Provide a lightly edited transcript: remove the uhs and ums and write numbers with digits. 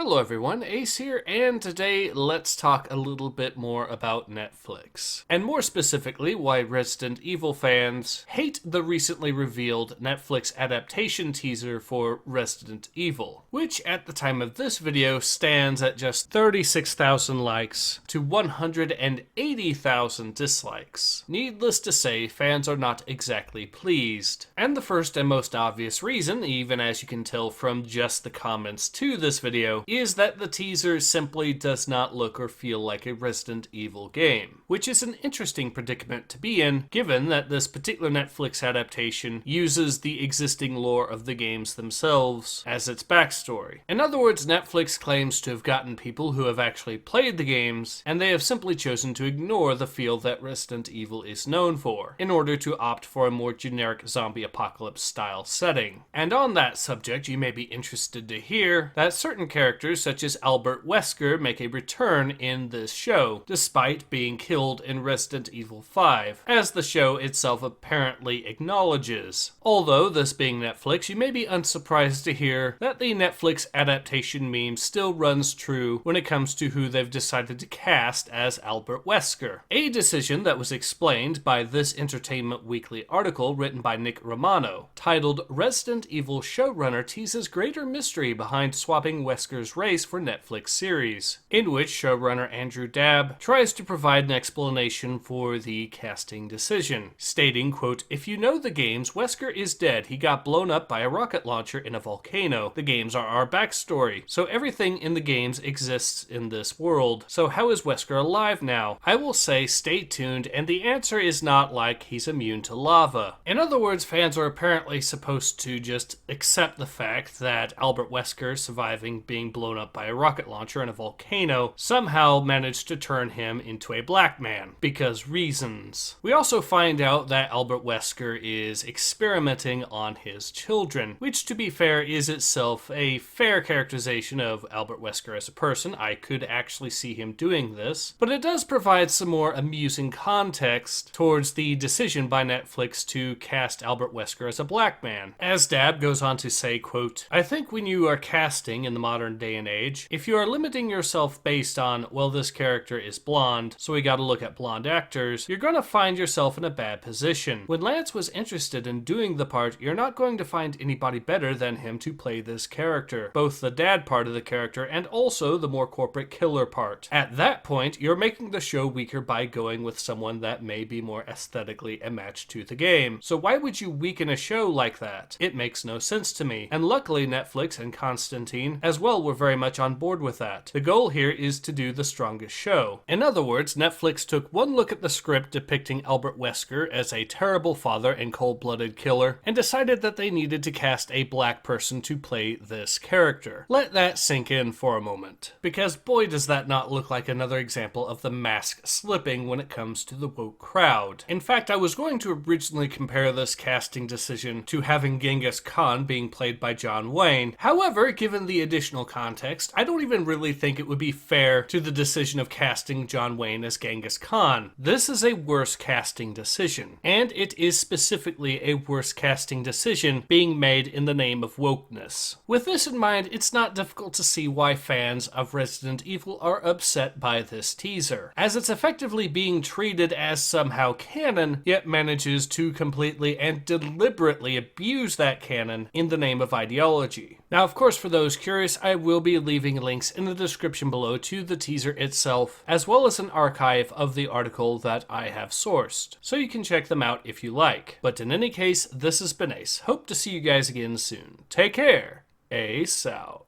Hello everyone, Ace here, and today let's talk a little bit more about Netflix. And more specifically, why Resident Evil fans hate the recently revealed Netflix adaptation teaser for Resident Evil, which at the time of this video stands at just 36,000 likes to 180,000 dislikes. Needless to say, fans are not exactly pleased. And the first and most obvious reason, even as you can tell from just the comments to this video, is that the teaser simply does not look or feel like a Resident Evil game, which is an interesting predicament to be in, given that this particular Netflix adaptation uses the existing lore of the games themselves as its backstory. In other words, Netflix claims to have gotten people who have actually played the games, and they have simply chosen to ignore the feel that Resident Evil is known for, in order to opt for a more generic zombie apocalypse style setting. And on that subject, you may be interested to hear that certain characters such as Albert Wesker make a return in this show, despite being killed in Resident Evil 5, as the show itself apparently acknowledges. Although, this being Netflix, you may be unsurprised to hear that the Netflix adaptation meme still runs true when it comes to who they've decided to cast as Albert Wesker. A decision that was explained by this Entertainment Weekly article written by Nick Romano, titled "Resident Evil Showrunner Teases Greater Mystery Behind Swapping Wesker's Race for Netflix Series," in which showrunner Andrew Dabb tries to provide an explanation for the casting decision, stating, quote, "If you know the games, Wesker is dead. He got blown up by a rocket launcher in a volcano. The games are our backstory. So everything in the games exists in this world. So how is Wesker alive now? I will say stay tuned, and the answer is not like he's immune to lava." In other words, fans are apparently supposed to just accept the fact that Albert Wesker surviving being blown up by a rocket launcher in a volcano somehow managed to turn him into a black man, because reasons. We also find out that Albert Wesker is experimenting on his children, which to be fair is itself a fair characterization of Albert Wesker as a person. I could actually see him doing this, but it does provide some more amusing context towards the decision by Netflix to cast Albert Wesker as a black man. As Dabb goes on to say, quote, "I think when you are casting in the modern day and age, if you are limiting yourself based on, well, this character is blonde, so we gotta look at blonde actors, you're gonna find yourself in a bad position. When Lance was interested in doing the part, you're not going to find anybody better than him to play this character, both the dad part of the character and also the more corporate killer part. At that point, you're making the show weaker by going with someone that may be more aesthetically a match to the game. So why would you weaken a show like that? It makes no sense to me." And luckily, Netflix and Constantine as well were very much on board with that. The goal here is to do the strongest show. In other words, Netflix took one look at the script depicting Albert Wesker as a terrible father and cold-blooded killer, and decided that they needed to cast a black person to play this character. Let that sink in for a moment, because boy does that not look like another example of the mask slipping when it comes to the woke crowd. In fact, I was going to originally compare this casting decision to having Genghis Khan being played by John Wayne. However, given the additional context, I don't even really think it would be fair to the decision of casting John Wayne as Genghis Khan. This is a worse casting decision, and it is specifically a worse casting decision being made in the name of wokeness. With this in mind, it's not difficult to see why fans of Resident Evil are upset by this teaser, as it's effectively being treated as somehow canon, yet manages to completely and deliberately abuse that canon in the name of ideology. Now, of course, for those curious, I will be leaving links in the description below to the teaser itself, as well as an archive of the article that I have sourced, so you can check them out if you like. But in any case, this has been Ace. Hope to see you guys again soon. Take care. Ace out.